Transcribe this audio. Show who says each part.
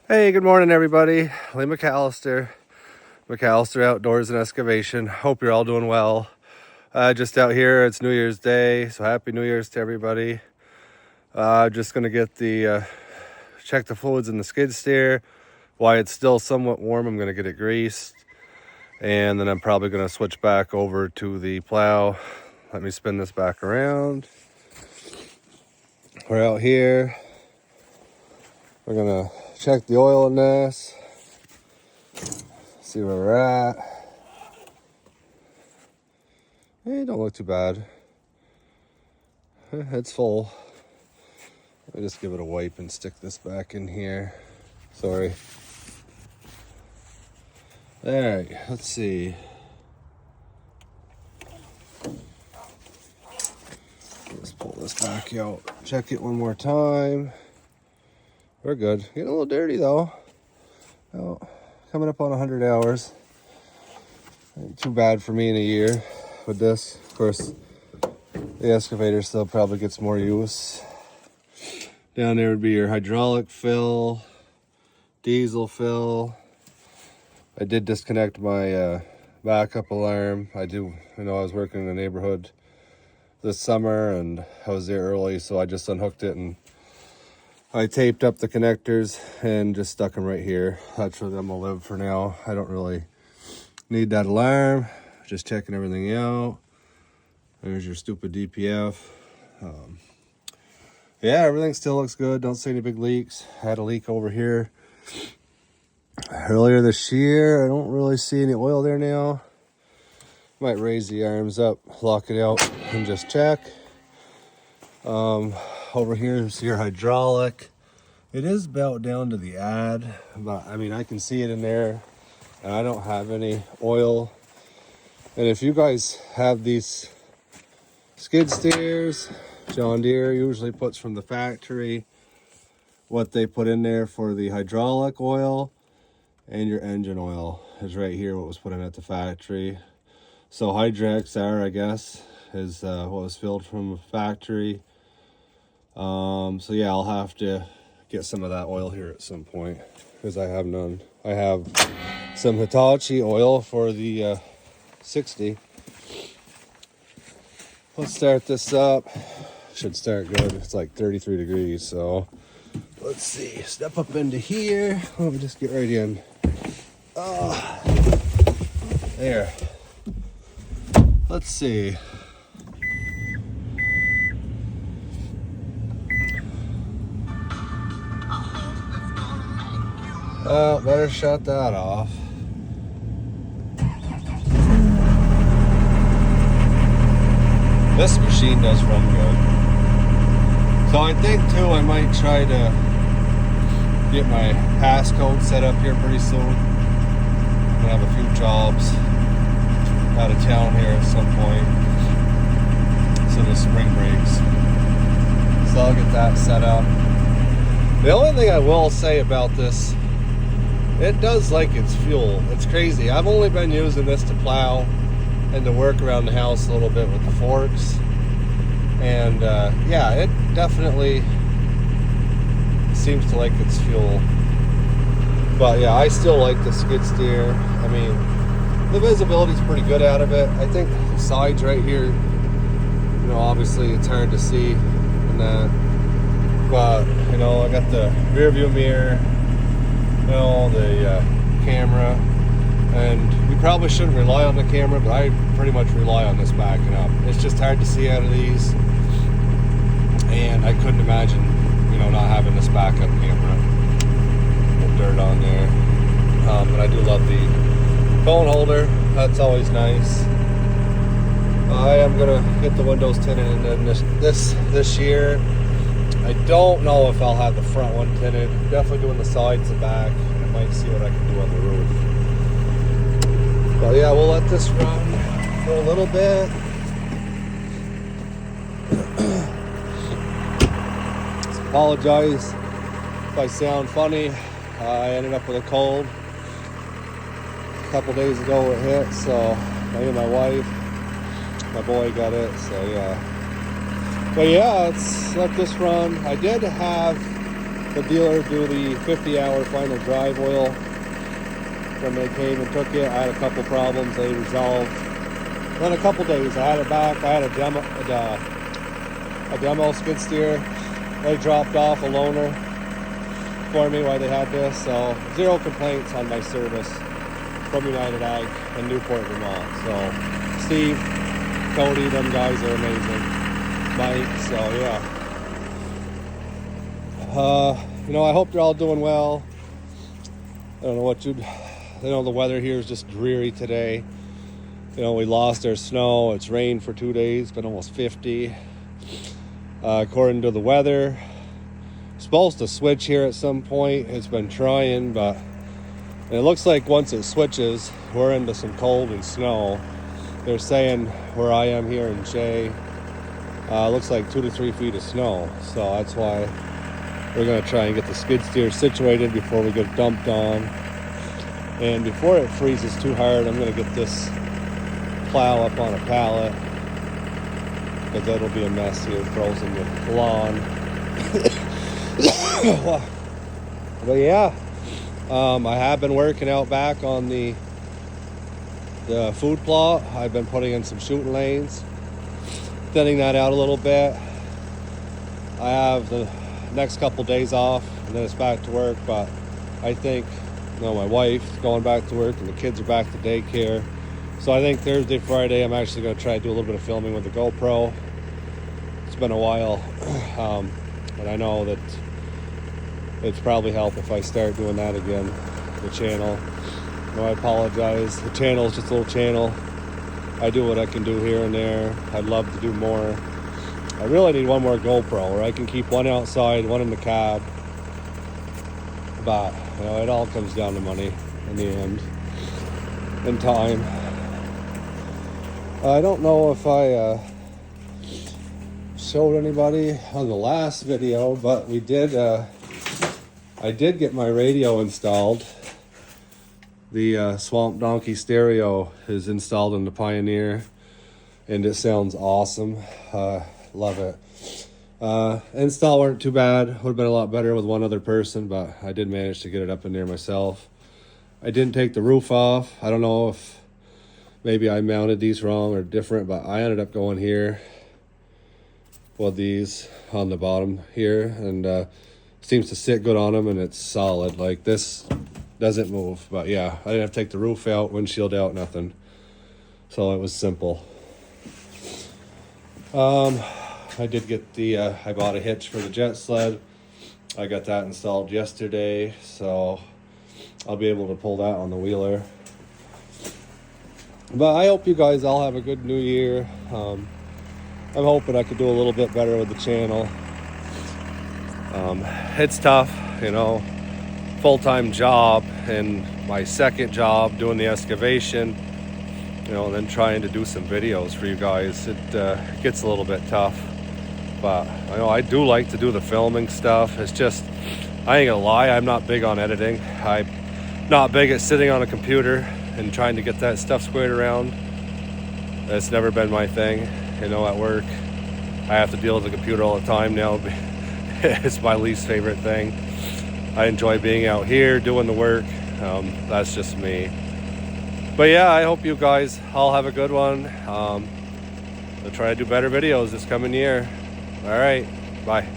Speaker 1: Hey, good morning, everybody. Lee McAllister, McAllister Outdoors and Excavation. Hope you're all doing well. Just out here, it's New Year's Day, so Happy New Year's to everybody. Just gonna get check the fluids in the skid steer. While it's still somewhat warm, I'm gonna get it greased, and then I'm probably gonna switch back over to the plow. Let me spin this back around. We're out here. We're gonna check the oil in this. See where we're at. Hey, don't look too bad. It's full. Let me just give it a wipe and stick this back in here. Sorry. Alright, let's see. Let's pull this back out. Check it one more time. We're good. Getting a little dirty though. Oh, coming up on 100 hours. Ain't too bad for me in a year with this. Of course, the excavator still probably gets more use. Down there would be your hydraulic fill, diesel fill. I did disconnect my backup alarm. I was working in the neighborhood this summer and I was there early, so I just unhooked it and I taped up the connectors and just stuck them right here. That's where them will live for now. I don't really need that alarm. Just checking everything out. There's your stupid DPF. Yeah, everything still looks good. Don't see any big leaks. Had a leak over here earlier this year. I don't really see any oil there now. Might raise the arms up, lock it out, and just check. Over here is your hydraulic. It is about down to the ad, but I mean, I can see it in there, and I don't have any oil. And if you guys have these skid steers, John Deere usually puts from the factory what they put in there for the hydraulic oil, and your engine oil is right here, what was put in at the factory. So Hydra-XR, I guess, is what was filled from the factory. So yeah, I'll have to get some of that oil here at some point because I have none. I have some Hitachi oil for the 60. Let's start this up. Should start good. It's like 33 degrees, so let's see. Step up into here. Let me just get right in. There. Let's see. Oh, better shut that off. This machine does run good. So I think too I might try to get my passcode set up here pretty soon. I'm gonna have a few jobs out of town here at some point. So the spring breaks. So I'll get that set up. The only thing I will say about this, it does like its fuel. It's crazy. I've only been using this to plow and to work around the house a little bit with the forks. And yeah, it definitely seems to like its fuel. But yeah, I still like the skid steer. I mean, the visibility's pretty good out of it. I think the sides right here, obviously it's hard to see in that. But, I got the rear view mirror, the camera, and you probably shouldn't rely on the camera, but I pretty much rely on this backing up. It's just hard to see out of these, and I couldn't imagine, not having this backup camera with dirt on there. But I do love the phone holder. That's always nice. I am gonna get the windows tinted, and then this year, I don't know if I'll have the front one tinted. Definitely doing the sides and back, and I might see what I can do on the roof. But yeah, we'll let this run for a little bit. Apologize if I sound funny. I ended up with a cold a couple days ago. It hit, so me and my wife, my boy got it. So yeah. But yeah, let's let this run. I did have the dealer do the 50-hour final drive oil. When they came and took it, I had a couple problems they resolved. Then a couple days, I had it back. I had a demo skid steer. They dropped off a loaner for me while they had this. So 0 complaints on my service from United Ag in Newport, Vermont. So Steve, Cody, them guys are amazing. Mike, so yeah. You know, I hope you're all doing well. I don't know what the weather here is just dreary today. You know, we lost our snow. It's rained for 2 days, been almost 50. According to the weather, it's supposed to switch here at some point. It's been trying, but it looks like once it switches, we're into some cold and snow. They're saying where I am here in Shea, looks like 2 to 3 feet of snow. So that's why we're going to try and get the skid steer situated before we get dumped on. And before it freezes too hard, I'm going to get this plow up on a pallet, because that'll be a mess here, frozen with lawn. But yeah, I have been working out back on the food plot. I've been putting in some shooting lanes, thinning that out a little bit. I have the next couple days off, and then it's back to work. But I think, you know, my wife's going back to work, and the kids are back to daycare. So I think Thursday, Friday, I'm actually going to try to do a little bit of filming with the GoPro. It's been a while, but I know that it's probably help if I start doing that again. The channel. You know, I apologize. The channel is just a little channel. I do what I can do here and there. I'd love to do more. I really need one more GoPro where I can keep one outside, one in the cab. But, you know, it all comes down to money in the end, and time. I don't know if I showed anybody on the last video, but I did get my radio installed. The Swamp Donkey stereo is installed in the Pioneer, and it sounds awesome. Love it. Install weren't too bad. Would have been a lot better with one other person, but I did manage to get it up in there myself. I didn't take the roof off. I don't know if maybe I mounted these wrong or different, but I ended up going here with these on the bottom here, and seems to sit good on them, and it's solid. Like, this doesn't move. But yeah, I didn't have to take the roof out, windshield out, nothing. So it was simple. I did get I bought a hitch for the jet sled. I got that installed yesterday, so I'll be able to pull that on the wheeler. But I hope you guys all have a good new year. I'm hoping I could do a little bit better with the channel. It's tough, you know, full-time job and my second job doing the excavation, you know, and then trying to do some videos for you guys. It gets a little bit tough, but I know I do like to do the filming stuff. It's just, I ain't gonna lie, I'm not big on editing. I'm not big at sitting on a computer and trying to get that stuff squared around. That's never been my thing. You know, at work, I have to deal with the computer all the time now. It's my least favorite thing. I enjoy being out here doing the work. That's just me. But yeah, I hope you guys all have a good one. I'll try to do better videos this coming year. All right, bye.